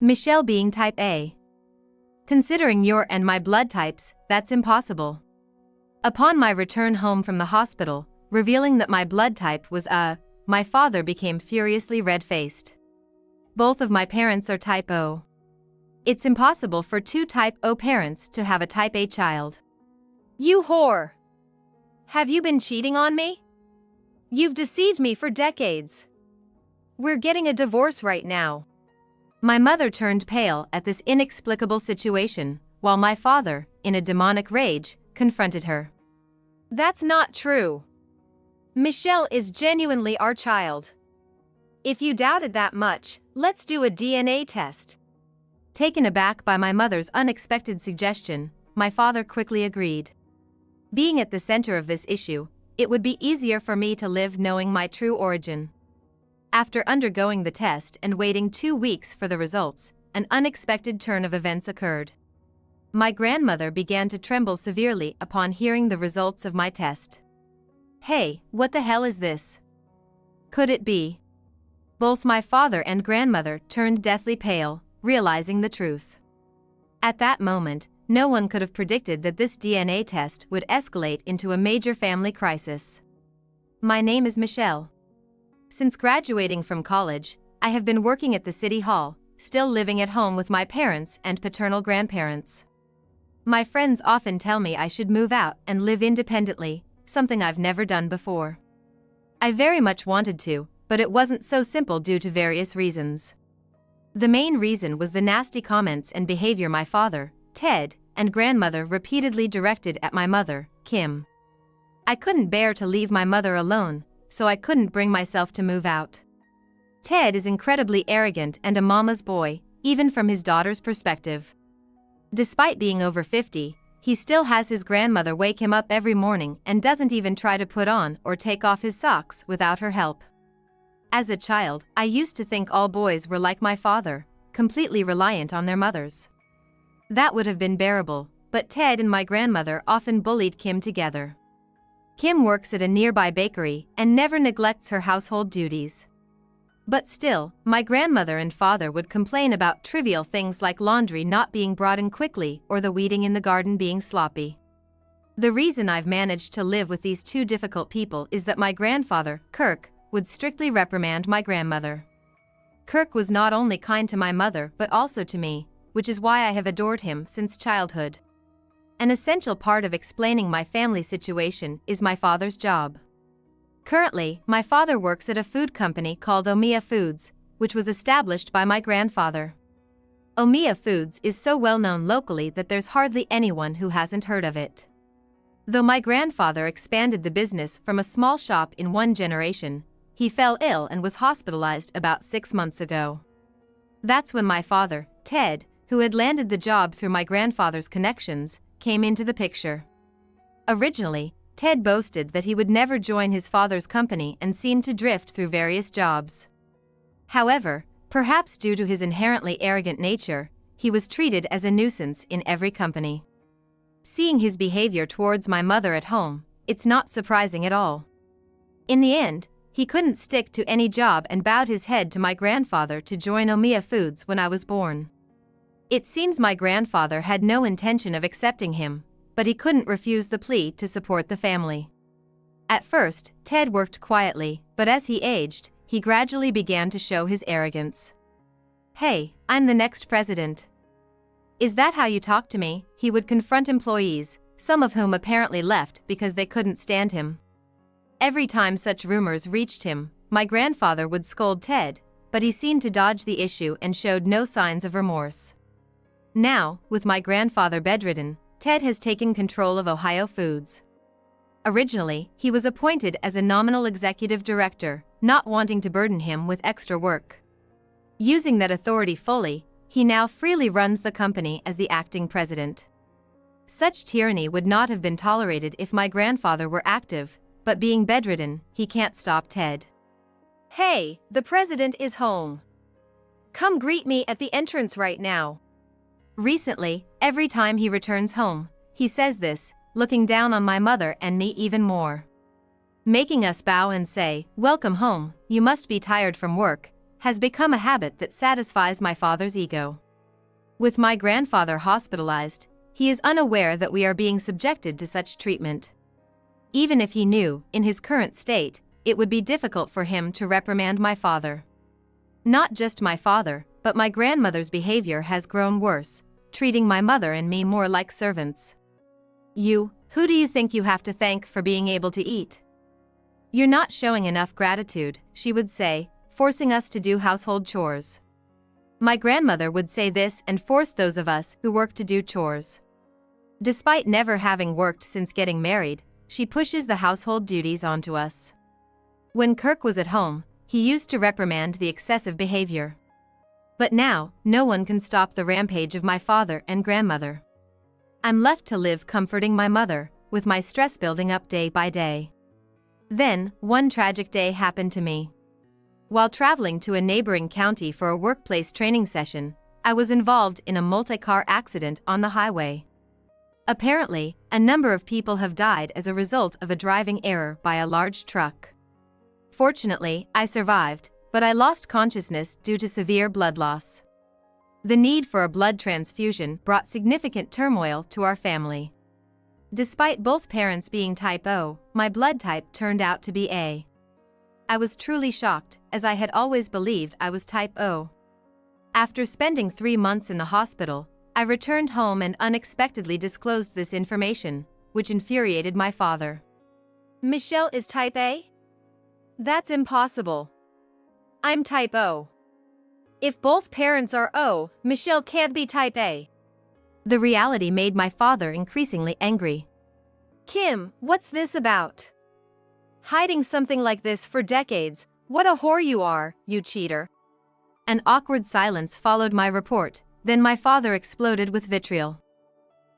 Michelle being type A. Considering your and my blood types, that's impossible. Upon my return home from the hospital, revealing that my blood type was A, my father became furiously red-faced. Both of my parents are type O. It's impossible for two type O parents to have a type A child. You whore! Have you been cheating on me? You've deceived me for decades. We're getting a divorce right now. My mother turned pale at this inexplicable situation, while my father, in a demonic rage, confronted her. That's not true. Michelle is genuinely our child. If you doubted that much, let's do a DNA test. Taken aback by my mother's unexpected suggestion, my father quickly agreed. Being at the center of this issue, it would be easier for me to live knowing my true origin. After undergoing the test and waiting 2 weeks for the results, an unexpected turn of events occurred. My grandmother began to tremble severely upon hearing the results of my test. Hey, what the hell is this? Could it be? Both my father and grandmother turned deathly pale, realizing the truth. At that moment, no one could have predicted that this DNA test would escalate into a major family crisis. My name is Michelle. Since graduating from college, I have been working at the city hall, still living at home with my parents and paternal grandparents. My friends often tell me I should move out and live independently, something I've never done before. I very much wanted to, but it wasn't so simple due to various reasons. The main reason was the nasty comments and behavior my father, Ted, and grandmother repeatedly directed at my mother, Kim. I couldn't bear to leave my mother alone, so I couldn't bring myself to move out. Ted is incredibly arrogant and a mama's boy, even from his daughter's perspective. Despite being over 50, he still has his grandmother wake him up every morning and doesn't even try to put on or take off his socks without her help. As a child, I used to think all boys were like my father, completely reliant on their mothers. That would have been bearable, but Ted and my grandmother often bullied Kim together. Kim works at a nearby bakery and never neglects her household duties. But still, my grandmother and father would complain about trivial things like laundry not being brought in quickly or the weeding in the garden being sloppy. The reason I've managed to live with these two difficult people is that my grandfather, Kirk, would strictly reprimand my grandmother. Kirk was not only kind to my mother but also to me, which is why I have adored him since childhood. An essential part of explaining my family situation is my father's job. Currently, my father works at a food company called Omiya Foods, which was established by my grandfather. Omiya Foods is so well known locally that there's hardly anyone who hasn't heard of it. Though my grandfather expanded the business from a small shop in one generation, he fell ill and was hospitalized about 6 months ago. That's when my father, Ted, who had landed the job through my grandfather's connections, came into the picture. Originally, Ted boasted that he would never join his father's company and seemed to drift through various jobs. However, perhaps due to his inherently arrogant nature, he was treated as a nuisance in every company. Seeing his behavior towards my mother at home, it's not surprising at all. In the end, he couldn't stick to any job and bowed his head to my grandfather to join Omiya Foods when I was born. It seems my grandfather had no intention of accepting him, but he couldn't refuse the plea to support the family. At first, Ted worked quietly, but as he aged, he gradually began to show his arrogance. "Hey, I'm the next president. Is that how you talk to me?" He would confront employees, some of whom apparently left because they couldn't stand him. Every time such rumors reached him, my grandfather would scold Ted, but he seemed to dodge the issue and showed no signs of remorse. Now, with my grandfather bedridden, Ted has taken control of Omiya Foods. Originally, he was appointed as a nominal executive director, not wanting to burden him with extra work. Using that authority fully, he now freely runs the company as the acting president. Such tyranny would not have been tolerated if my grandfather were active, but being bedridden, he can't stop Ted. "Hey, the president is home. Come greet me at the entrance right now." Recently, every time he returns home, he says this, looking down on my mother and me even more. Making us bow and say, "Welcome home, you must be tired from work," has become a habit that satisfies my father's ego. With my grandfather hospitalized, he is unaware that we are being subjected to such treatment. Even if he knew, in his current state, it would be difficult for him to reprimand my father. Not just my father, but my grandmother's behavior has grown worse, treating my mother and me more like servants. Who do you think you have to thank for being able to eat? You're not showing enough gratitude, she would say, forcing us to do household chores. My grandmother would say this and force those of us who work to do chores. Despite never having worked since getting married, she pushes the household duties onto us. When Kirk was at home, he used to reprimand the excessive behavior. But now, no one can stop the rampage of my father and grandmother. I'm left to live comforting my mother, with my stress building up day by day. Then, one tragic day happened to me. While traveling to a neighboring county for a workplace training session, I was involved in a multi-car accident on the highway. Apparently, a number of people have died as a result of a driving error by a large truck. Fortunately, I survived, but I lost consciousness due to severe blood loss. The need for a blood transfusion brought significant turmoil to our family. Despite both parents being type O, my blood type turned out to be A. I was truly shocked, as I had always believed I was type O. After spending 3 months in the hospital, I returned home and unexpectedly disclosed this information, which infuriated my father. Michelle is type A? That's impossible. I'm type O. If both parents are O, Michelle can't be type A. The reality made my father increasingly angry. Kim, what's this about? Hiding something like this for decades, what a whore you are, you cheater. An awkward silence followed my report, then my father exploded with vitriol.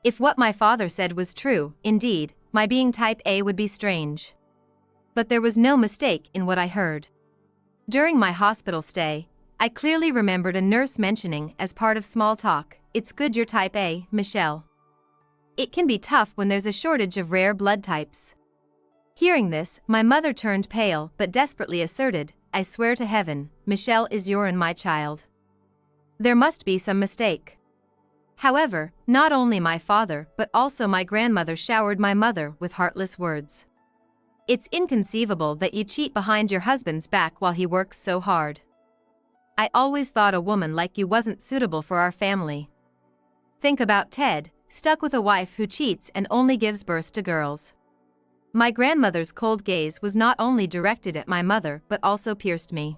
If what my father said was true, indeed, my being type A would be strange. But there was no mistake in what I heard. During my hospital stay, I clearly remembered a nurse mentioning as part of small talk, "It's good you're type A, Michelle. It can be tough when there's a shortage of rare blood types." Hearing this, my mother turned pale but desperately asserted, "I swear to heaven, Michelle is your and my child. There must be some mistake." However, not only my father but also my grandmother showered my mother with heartless words. "It's inconceivable that you cheat behind your husband's back while he works so hard. I always thought a woman like you wasn't suitable for our family. Think about Ted, stuck with a wife who cheats and only gives birth to girls." My grandmother's cold gaze was not only directed at my mother but also pierced me.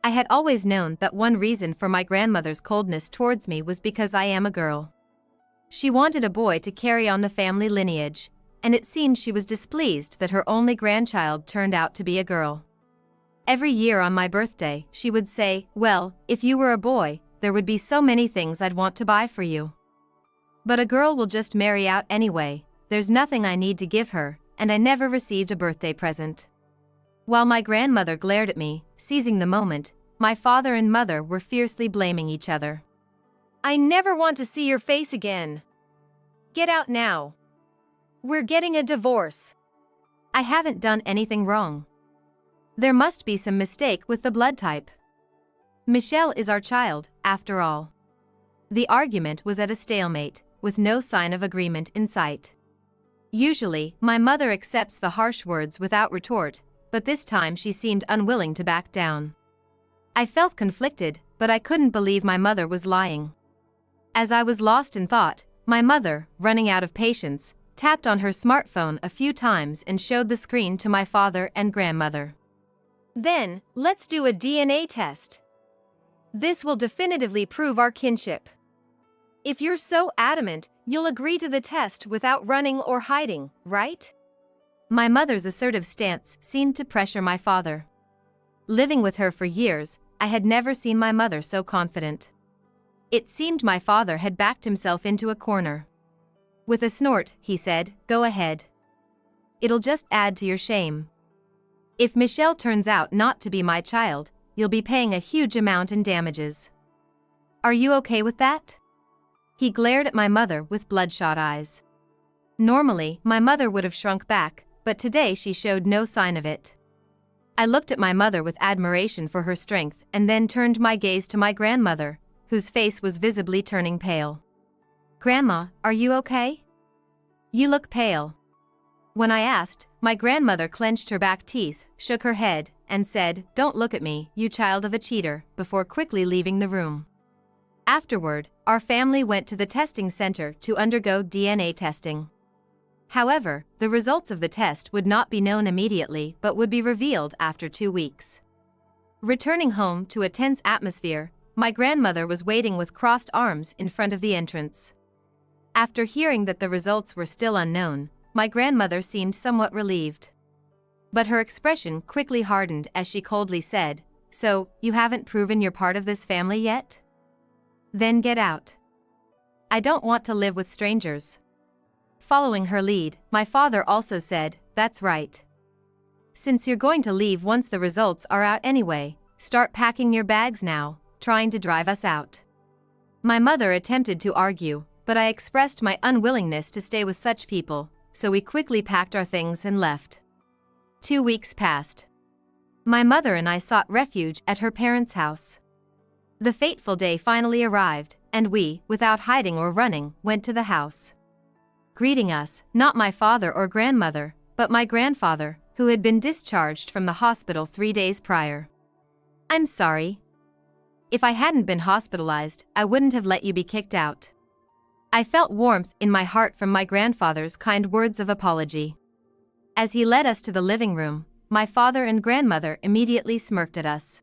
I had always known that one reason for my grandmother's coldness towards me was because I am a girl. She wanted a boy to carry on the family lineage, and it seemed she was displeased that her only grandchild turned out to be a girl. Every year on my birthday, she would say, "Well, if you were a boy, there would be so many things I'd want to buy for you. But a girl will just marry out anyway, there's nothing I need to give her," and I never received a birthday present. While my grandmother glared at me, seizing the moment, my father and mother were fiercely blaming each other. "I never want to see your face again. Get out now. We're getting a divorce." I haven't done anything wrong. There must be some mistake with the blood type. Michelle is our child, after all. The argument was at a stalemate, with no sign of agreement in sight. Usually, my mother accepts the harsh words without retort, but this time she seemed unwilling to back down. I felt conflicted, but I couldn't believe my mother was lying. As I was lost in thought, my mother, running out of patience, tapped on her smartphone a few times and showed the screen to my father and grandmother. "Then, let's do a DNA test. This will definitively prove our kinship. If you're so adamant, you'll agree to the test without running or hiding, right?" My mother's assertive stance seemed to pressure my father. Living with her for years, I had never seen my mother so confident. It seemed my father had backed himself into a corner. With a snort, he said, "Go ahead. It'll just add to your shame. If Michelle turns out not to be my child, you'll be paying a huge amount in damages. Are you okay with that?" He glared at my mother with bloodshot eyes. Normally, my mother would have shrunk back, but today she showed no sign of it. I looked at my mother with admiration for her strength and then turned my gaze to my grandmother, whose face was visibly turning pale. "Grandma, are you okay? You look pale." When I asked, my grandmother clenched her back teeth, shook her head, and said, "Don't look at me, you child of a cheater," before quickly leaving the room. Afterward, our family went to the testing center to undergo DNA testing. However, the results of the test would not be known immediately but would be revealed after 2 weeks. Returning home to a tense atmosphere, my grandmother was waiting with crossed arms in front of the entrance. After hearing that the results were still unknown, my grandmother seemed somewhat relieved. But her expression quickly hardened as she coldly said, "So, you haven't proven you're part of this family yet? Then get out. I don't want to live with strangers." Following her lead, my father also said, "That's right. Since you're going to leave once the results are out anyway, start packing your bags now," trying to drive us out. My mother attempted to argue, but I expressed my unwillingness to stay with such people, so we quickly packed our things and left. 2 weeks passed. My mother and I sought refuge at her parents' house. The fateful day finally arrived, and we, without hiding or running, went to the house. Greeting us, not my father or grandmother, but my grandfather, who had been discharged from the hospital 3 days prior. "I'm sorry. If I hadn't been hospitalized, I wouldn't have let you be kicked out." I felt warmth in my heart from my grandfather's kind words of apology. As he led us to the living room, my father and grandmother immediately smirked at us.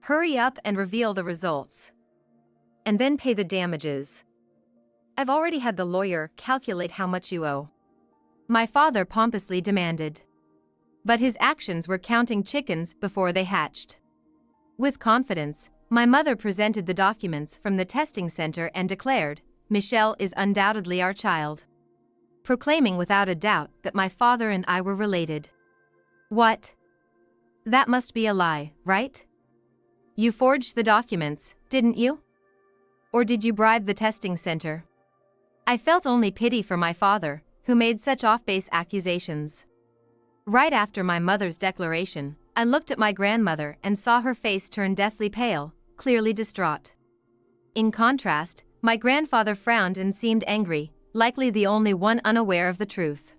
"Hurry up and reveal the results. And then pay the damages. I've already had the lawyer calculate how much you owe," my father pompously demanded. But his actions were counting chickens before they hatched. With confidence, my mother presented the documents from the testing center and declared, "Michelle is undoubtedly our child," proclaiming without a doubt that my father and I were related. "What? That must be a lie, right? You forged the documents, didn't you? Or did you bribe the testing center?" I felt only pity for my father, who made such off-base accusations. Right after my mother's declaration, I looked at my grandmother and saw her face turn deathly pale, clearly distraught. In contrast, my grandfather frowned and seemed angry, likely the only one unaware of the truth.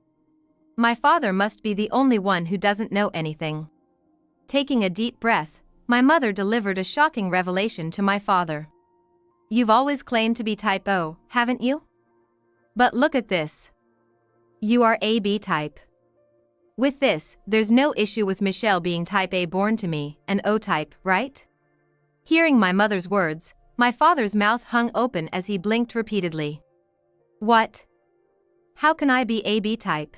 My father must be the only one who doesn't know anything. Taking a deep breath, my mother delivered a shocking revelation to my father. "You've always claimed to be type O, haven't you? But look at this. You are AB type. With this, there's no issue with Michelle being type A born to me, an O type, right?" Hearing my mother's words, my father's mouth hung open as he blinked repeatedly. "What? How can I be AB type?"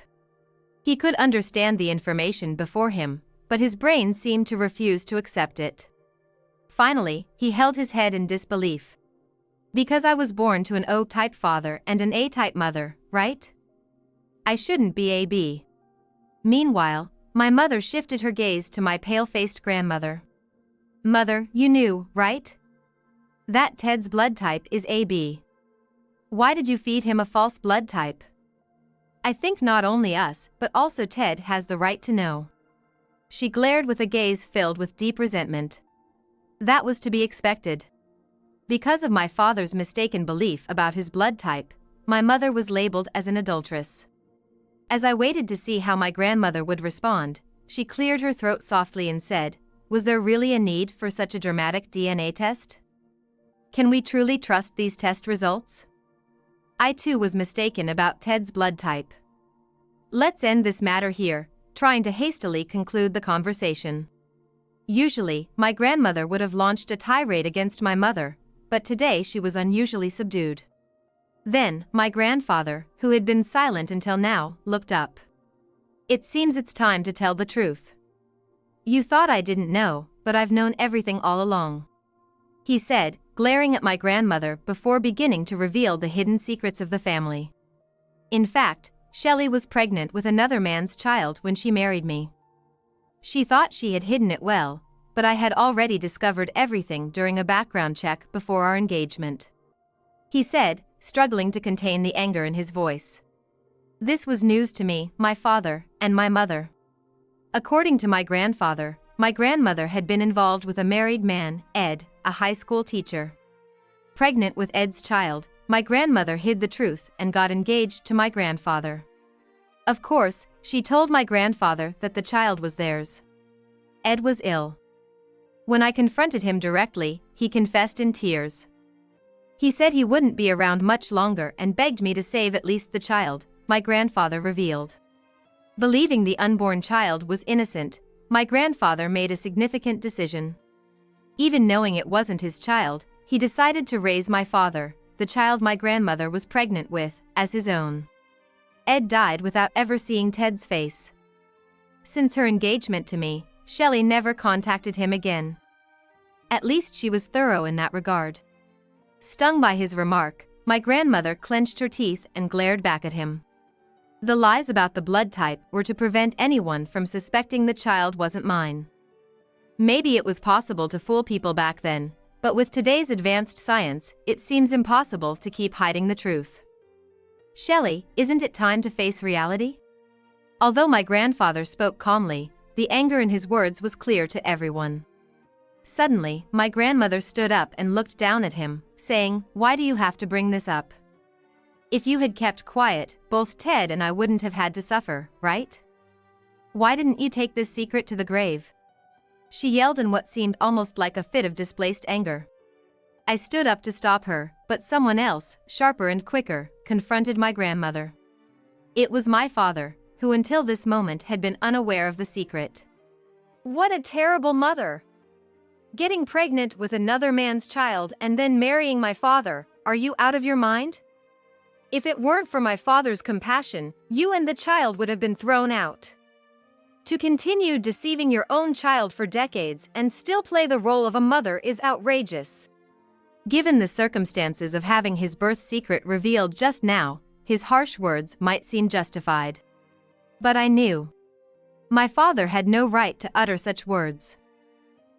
He could understand the information before him, but his brain seemed to refuse to accept it. Finally, he held his head in disbelief. "Because I was born to an O-type father and an A-type mother, right? I shouldn't be AB." Meanwhile, my mother shifted her gaze to my pale-faced grandmother. "Mother, you knew, right? That Ted's blood type is AB. Why did you feed him a false blood type? I think not only us, but also Ted has the right to know." She glared with a gaze filled with deep resentment. That was to be expected. Because of my father's mistaken belief about his blood type, my mother was labeled as an adulteress. As I waited to see how my grandmother would respond, she cleared her throat softly and said, "Was there really a need for such a dramatic DNA test? Can we truly trust these test results?" I too was mistaken about Ted's blood type. Let's end this matter here, trying to hastily conclude the conversation. Usually, my grandmother would have launched a tirade against my mother, but today she was unusually subdued. Then, my grandfather, who had been silent until now, looked up. "It seems it's time to tell the truth. You thought I didn't know, but I've known everything all along," he said, glaring at my grandmother before beginning to reveal the hidden secrets of the family. In fact, Shelley was pregnant with another man's child when she married me. She thought she had hidden it well, but I had already discovered everything during a background check before our engagement, he said, struggling to contain the anger in his voice. This was news to me, my father, and my mother. According to my grandmother had been involved with a married man, Ed, a high school teacher. Pregnant with Ed's child, my grandmother hid the truth and got engaged to my grandfather. Of course, she told my grandfather that the child was theirs. Ed was ill. When I confronted him directly, he confessed in tears. He said he wouldn't be around much longer and begged me to save at least the child, my grandfather revealed. Believing the unborn child was innocent, my grandfather made a significant decision. Even knowing it wasn't his child, he decided to raise my father, the child my grandmother was pregnant with, as his own. Ed died without ever seeing Ted's face. Since her engagement to me, Shelley never contacted him again. At least she was thorough in that regard. Stung by his remark, my grandmother clenched her teeth and glared back at him. The lies about the blood type were to prevent anyone from suspecting the child wasn't mine. Maybe it was possible to fool people back then, but with today's advanced science, it seems impossible to keep hiding the truth. Shelley, isn't it time to face reality? Although my grandfather spoke calmly, the anger in his words was clear to everyone. Suddenly, my grandmother stood up and looked down at him, saying, "Why do you have to bring this up? If you had kept quiet, both Ted and I wouldn't have had to suffer, right? Why didn't you take this secret to the grave?" She yelled in what seemed almost like a fit of displaced anger. I stood up to stop her, but someone else, sharper and quicker, confronted my grandmother. It was my father, who until this moment had been unaware of the secret. "What a terrible mother! Getting pregnant with another man's child and then marrying my father, are you out of your mind? If it weren't for my father's compassion, you and the child would have been thrown out. To continue deceiving your own child for decades and still play the role of a mother is outrageous." Given the circumstances of having his birth secret revealed just now, his harsh words might seem justified. But I knew. My father had no right to utter such words.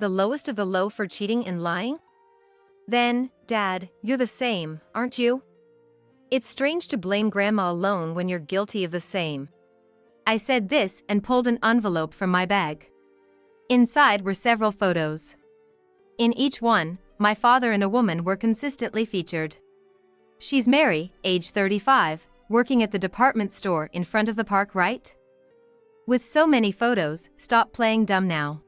The lowest of the low for cheating and lying? Then, Dad, you're the same, aren't you? It's strange to blame Grandma alone when you're guilty of the same. I said this and pulled an envelope from my bag. Inside were several photos. In each one, my father and a woman were consistently featured. She's Mary, age 35, working at the department store in front of the park, right? With so many photos, stop playing dumb now.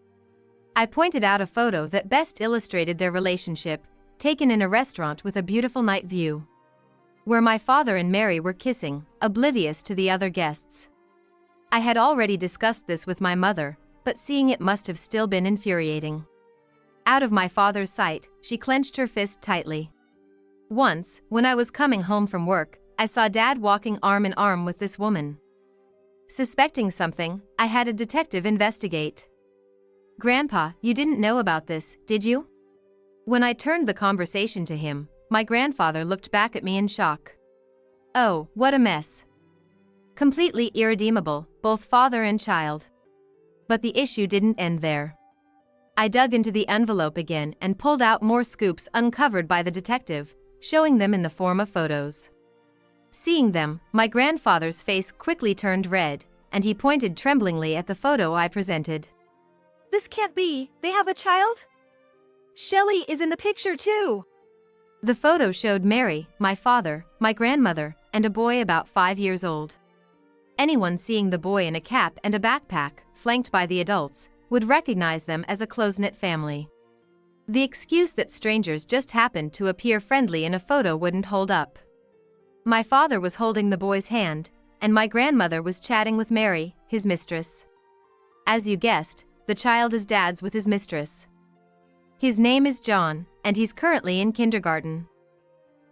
I pointed out a photo that best illustrated their relationship, taken in a restaurant with a beautiful night view, where my father and Mary were kissing, oblivious to the other guests. I had already discussed this with my mother, but seeing it must have still been infuriating. Out of my father's sight, she clenched her fist tightly. Once, when I was coming home from work, I saw Dad walking arm in arm with this woman. Suspecting something, I had a detective investigate. "Grandpa, you didn't know about this, did you?" When I turned the conversation to him, my grandfather looked back at me in shock. Oh, what a mess. Completely irredeemable, both father and child. But the issue didn't end there. I dug into the envelope again and pulled out more scoops uncovered by the detective, showing them in the form of photos. Seeing them, my grandfather's face quickly turned red, and he pointed tremblingly at the photo I presented. "This can't be, they have a child? Shelley is in the picture too!" The photo showed Mary, my father, my grandmother, and a boy about 5 years old. Anyone seeing the boy in a cap and a backpack, flanked by the adults, would recognize them as a close-knit family. The excuse that strangers just happened to appear friendly in a photo wouldn't hold up. My father was holding the boy's hand, and my grandmother was chatting with Mary, his mistress. As you guessed, the child is Dad's with his mistress. His name is John, and he's currently in kindergarten.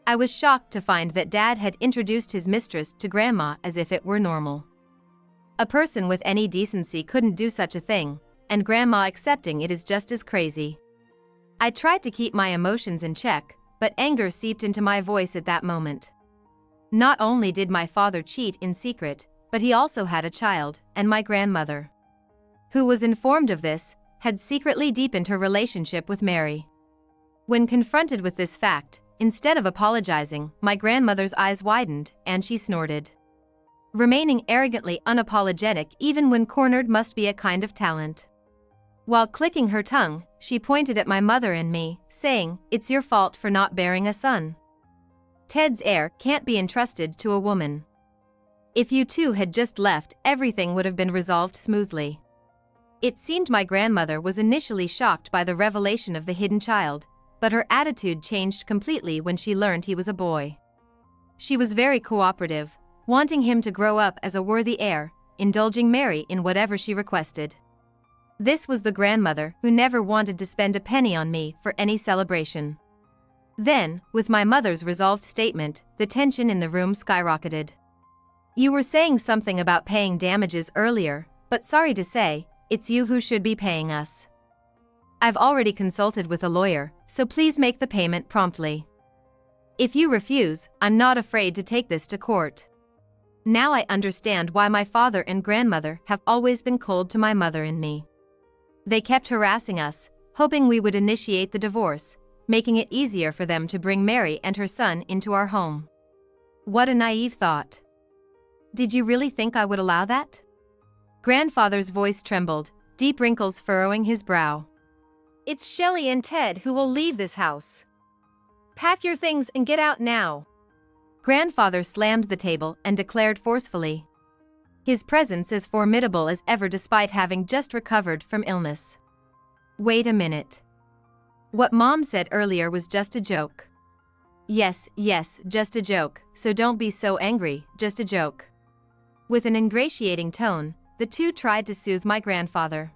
I was shocked to find that Dad had introduced his mistress to Grandma as if it were normal. A person with any decency couldn't do such a thing, and Grandma accepting it is just as crazy. I tried to keep my emotions in check, but anger seeped into my voice at that moment. Not only did my father cheat in secret, but he also had a child, and my grandmother, who was informed of this, had secretly deepened her relationship with Mary. When confronted with this fact, instead of apologizing, my grandmother's eyes widened, and she snorted. Remaining arrogantly unapologetic even when cornered must be a kind of talent. While clicking her tongue, she pointed at my mother and me, saying, "It's your fault for not bearing a son. Ted's heir can't be entrusted to a woman. If you two had just left, everything would have been resolved smoothly." It seemed my grandmother was initially shocked by the revelation of the hidden child, but her attitude changed completely when she learned he was a boy. She was very cooperative, wanting him to grow up as a worthy heir, indulging Mary in whatever she requested. This was the grandmother who never wanted to spend a penny on me for any celebration. Then, with my mother's resolved statement, the tension in the room skyrocketed. "You were saying something about paying damages earlier, but sorry to say, it's you who should be paying us. I've already consulted with a lawyer, so please make the payment promptly. If you refuse, I'm not afraid to take this to court." Now I understand why my father and grandmother have always been cold to my mother and me. They kept harassing us, hoping we would initiate the divorce, making it easier for them to bring Mary and her son into our home. What a naive thought. Did you really think I would allow that? Grandfather's voice trembled, deep wrinkles furrowing his brow. "It's Shelley and Ted who will leave this house. Pack your things and get out now." Grandfather slammed the table and declared forcefully. His presence as formidable as ever despite having just recovered from illness. "Wait a minute. What Mom said earlier was just a joke." Yes, just a joke, so don't be so angry, just a joke." With an ingratiating tone, the two tried to soothe my grandfather.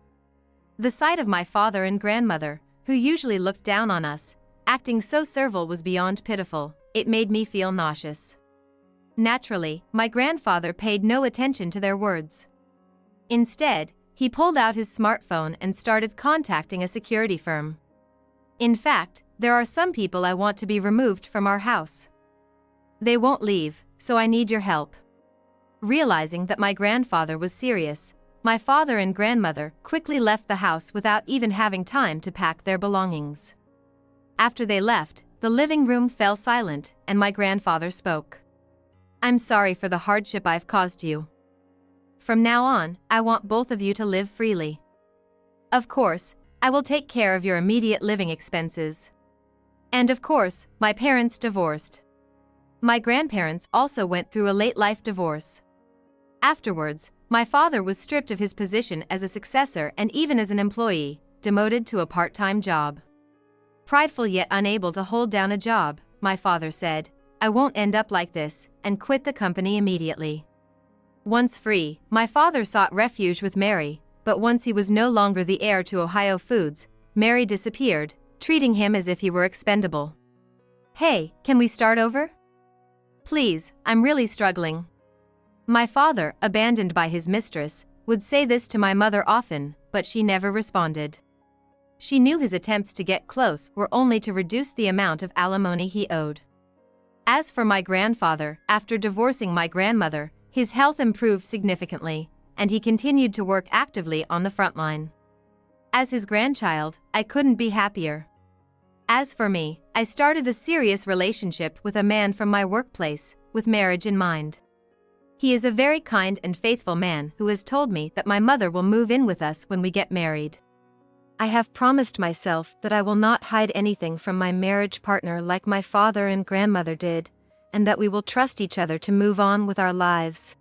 The sight of my father and grandmother, who usually looked down on us, acting so servile was beyond pitiful. It made me feel nauseous. Naturally, my grandfather paid no attention to their words. Instead, he pulled out his smartphone and started contacting a security firm. "In fact, there are some people I want to be removed from our house. They won't leave, so I need your help." Realizing that my grandfather was serious, my father and grandmother quickly left the house without even having time to pack their belongings. After they left, the living room fell silent, and my grandfather spoke. "I'm sorry for the hardship I've caused you. From now on, I want both of you to live freely. Of course, I will take care of your immediate living expenses. And of course, my parents divorced. My grandparents also went through a late-life divorce. Afterwards, my father was stripped of his position as a successor and even as an employee, demoted to a part-time job. Prideful yet unable to hold down a job, my father said, 'I won't end up like this,' and quit the company immediately. Once free, my father sought refuge with Mary, but once he was no longer the heir to Ohio Foods, Mary disappeared, treating him as if he were expendable. Hey, can we start over? Please, I'm really struggling." My father, abandoned by his mistress, would say this to my mother often, but she never responded. She knew his attempts to get close were only to reduce the amount of alimony he owed. As for my grandfather, after divorcing my grandmother, his health improved significantly, and he continued to work actively on the front line. As his grandchild, I couldn't be happier. As for me, I started a serious relationship with a man from my workplace, with marriage in mind. He is a very kind and faithful man who has told me that my mother will move in with us when we get married. I have promised myself that I will not hide anything from my marriage partner like my father and grandmother did, and that we will trust each other to move on with our lives.